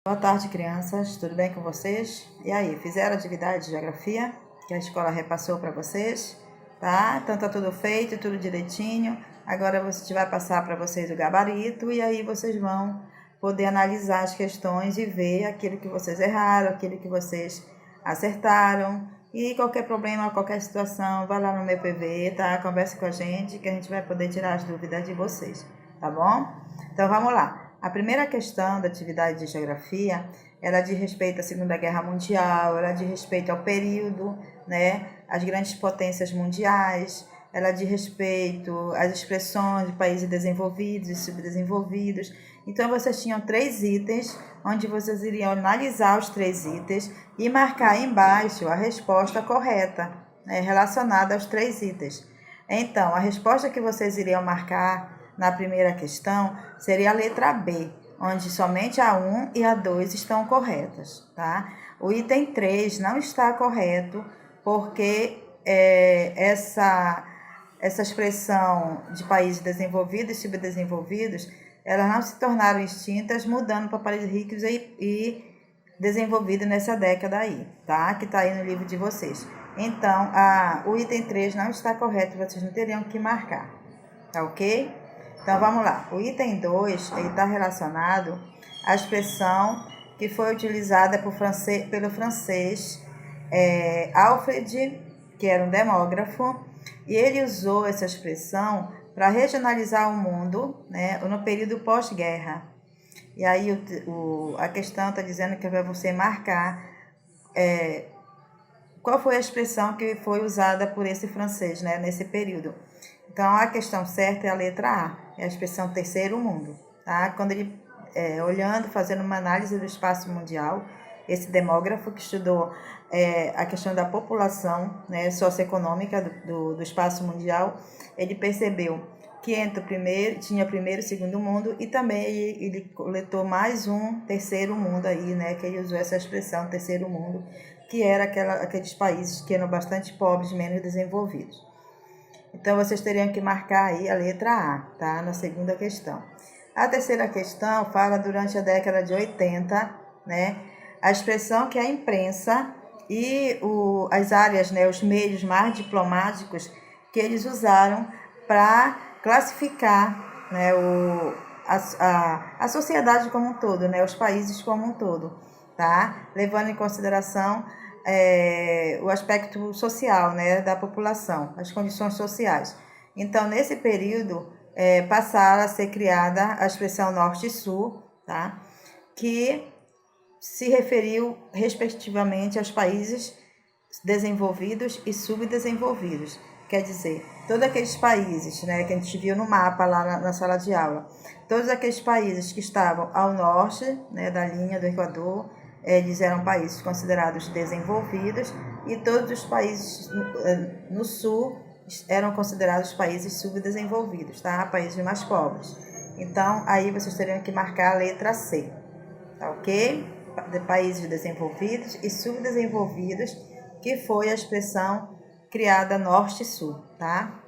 Boa tarde, crianças. Tudo bem com vocês? E aí, fizeram a atividade de geografia que a escola repassou para vocês? Tá? Então tá tudo feito, tudo direitinho. Agora a gente vai passar para vocês o gabarito e aí vocês vão poder analisar as questões e ver aquilo que vocês erraram, aquilo que vocês acertaram. E qualquer problema, qualquer situação, vai lá no meu PV, tá? Converse com a gente que a gente vai poder tirar as dúvidas de vocês, tá bom? Então vamos lá. A primeira questão da atividade de geografia, ela diz respeito à Segunda Guerra Mundial, ela diz respeito ao período, né, às grandes potências mundiais, ela diz respeito às expressões de países desenvolvidos e subdesenvolvidos. Então, vocês tinham 3 itens, onde vocês iriam analisar os 3 itens e marcar embaixo a resposta correta, né, relacionada aos 3 itens. Então, a resposta que vocês iriam marcar na primeira questão seria a letra B, onde somente a 1 e a 2 estão corretas, tá? O item 3 não está correto, porque essa expressão de países desenvolvidos e subdesenvolvidos, elas não se tornaram extintas, mudando para países ricos e desenvolvidos nessa década aí, tá? Que está aí no livro de vocês. Então, o item 3 não está correto, vocês não teriam que marcar, tá ok? Então, vamos lá. O item 2 está relacionado à expressão que foi utilizada pelo francês Alfred, que era um demógrafo, e ele usou essa expressão para regionalizar o mundo, né, no período pós-guerra. E aí a questão está dizendo que é para você marcar qual foi a expressão que foi usada por esse francês, né, nesse período. Então, a questão certa é a letra A, é a expressão terceiro mundo, tá? Quando ele, olhando, fazendo uma análise do espaço mundial, esse demógrafo que estudou a questão da população, né, socioeconômica do espaço mundial, ele percebeu que tinha primeiro e segundo mundo, e também ele coletou mais um terceiro mundo aí, né, que ele usou essa expressão terceiro mundo, que era aqueles países que eram bastante pobres, menos desenvolvidos. Então, vocês teriam que marcar aí a letra A, tá? Na segunda questão. A terceira questão fala durante a década de 80, né? A expressão que a imprensa e as áreas, né, os meios mais diplomáticos que eles usaram para classificar, né, a sociedade como um todo, né, os países como um todo, tá? Levando em consideração o aspecto social, né, da população, as condições sociais. Então, nesse período, passaram a ser criada a expressão norte e sul, tá, que se referiu, respectivamente, aos países desenvolvidos e subdesenvolvidos. Quer dizer, todos aqueles países, né, que a gente viu no mapa lá na sala de aula, todos aqueles países que estavam ao norte, né, da linha do Equador, eles eram países considerados desenvolvidos, e todos os países no sul eram considerados países subdesenvolvidos, tá? Países mais pobres. Então, aí vocês teriam que marcar a letra C, tá ok? De países desenvolvidos e subdesenvolvidos, que foi a expressão criada norte e sul, tá?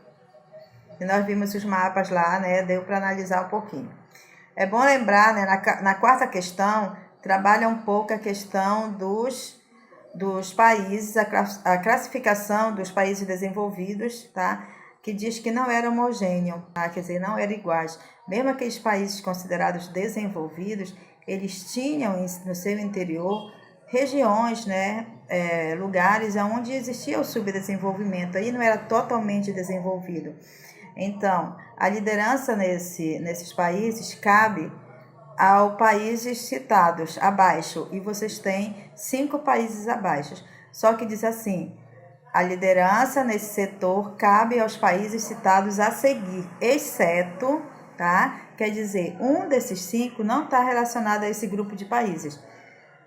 E nós vimos os mapas lá, né? Deu para analisar um pouquinho. É bom lembrar, né? Na quarta questão, trabalha um pouco a questão dos países, a classificação dos países desenvolvidos, tá? Que diz que não era homogêneo, tá? Quer dizer, não era iguais. Mesmo aqueles países considerados desenvolvidos, eles tinham no seu interior regiões, né? Lugares onde existia o subdesenvolvimento, aí não era totalmente desenvolvido. Então, a liderança nesses países cabe aos países citados abaixo, e vocês têm 5 países abaixo. Só que diz assim: a liderança nesse setor cabe aos países citados a seguir, exceto, tá? Quer dizer, um desses 5 não está relacionado a esse grupo de países.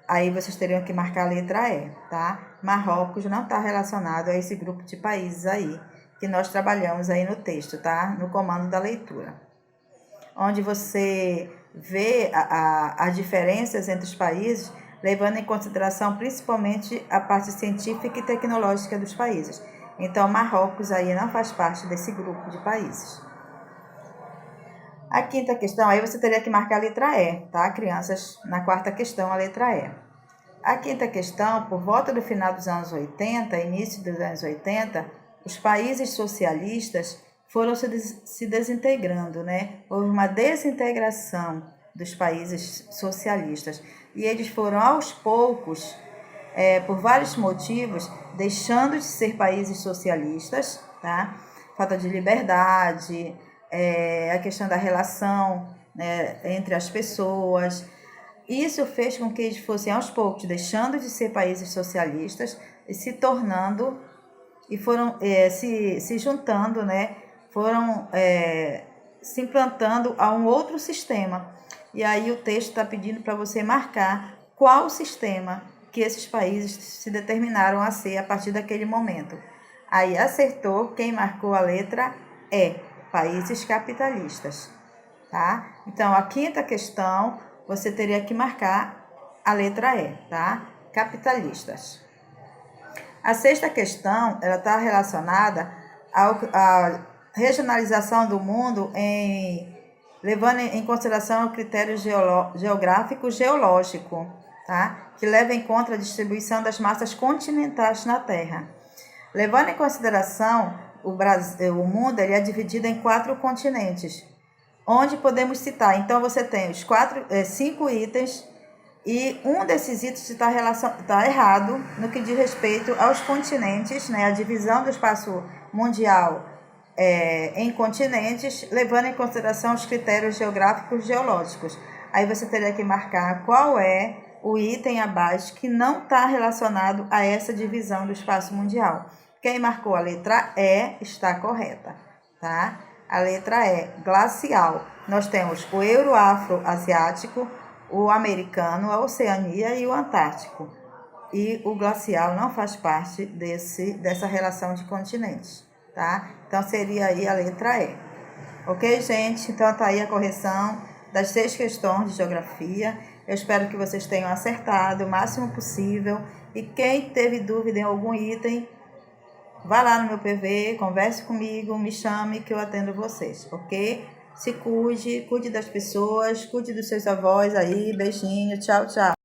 Aí vocês teriam que marcar a letra E, tá? Marrocos não está relacionado a esse grupo de países aí, que nós trabalhamos aí no texto, tá? No comando da leitura. Onde você vê as diferenças entre os países, levando em consideração principalmente a parte científica e tecnológica dos países. Então, Marrocos aí não faz parte desse grupo de países. A quinta questão, aí você teria que marcar a letra E, tá, crianças? Na quarta questão, a letra E. A quinta questão, por volta do final dos anos 80, início dos anos 80, os países socialistas foram se desintegrando, né? Houve uma desintegração dos países socialistas e eles foram aos poucos, por vários motivos, deixando de ser países socialistas, tá? Falta de liberdade, a questão da relação, né, entre as pessoas. Isso fez com que eles fossem aos poucos deixando de ser países socialistas e se tornando, e foram se juntando, né? Foram se implantando a um outro sistema. E aí o texto está pedindo para você marcar qual o sistema que esses países se determinaram a ser a partir daquele momento. Aí acertou quem marcou a letra E, países capitalistas, tá? Então, a quinta questão, você teria que marcar a letra E, tá? Capitalistas. A sexta questão, ela está relacionada à regionalização do mundo levando em consideração o critério geográfico geológico, tá? Que leva em conta a distribuição das massas continentais na Terra. Levando em consideração o mundo, ele é dividido em 4 continentes, onde podemos citar. Então, você tem os 5 itens e um desses itens está errado no que diz respeito aos continentes, né? A divisão do espaço mundial em continentes, levando em consideração os critérios geográficos geológicos. Aí você teria que marcar qual é o item abaixo que não está relacionado a essa divisão do espaço mundial. Quem marcou a letra E está correta, tá? A letra E, glacial. Nós temos o Euro-Afro-Asiático, o americano, a Oceania e o Antártico. E o glacial não faz parte dessa relação de continentes, tá? Então, seria aí a letra E. Ok, gente? Então, tá aí a correção das 6 questões de geografia. Eu espero que vocês tenham acertado o máximo possível. E quem teve dúvida em algum item, vá lá no meu PV, converse comigo, me chame que eu atendo vocês, ok? Se cuide das pessoas, cuide dos seus avós aí, beijinho, tchau, tchau.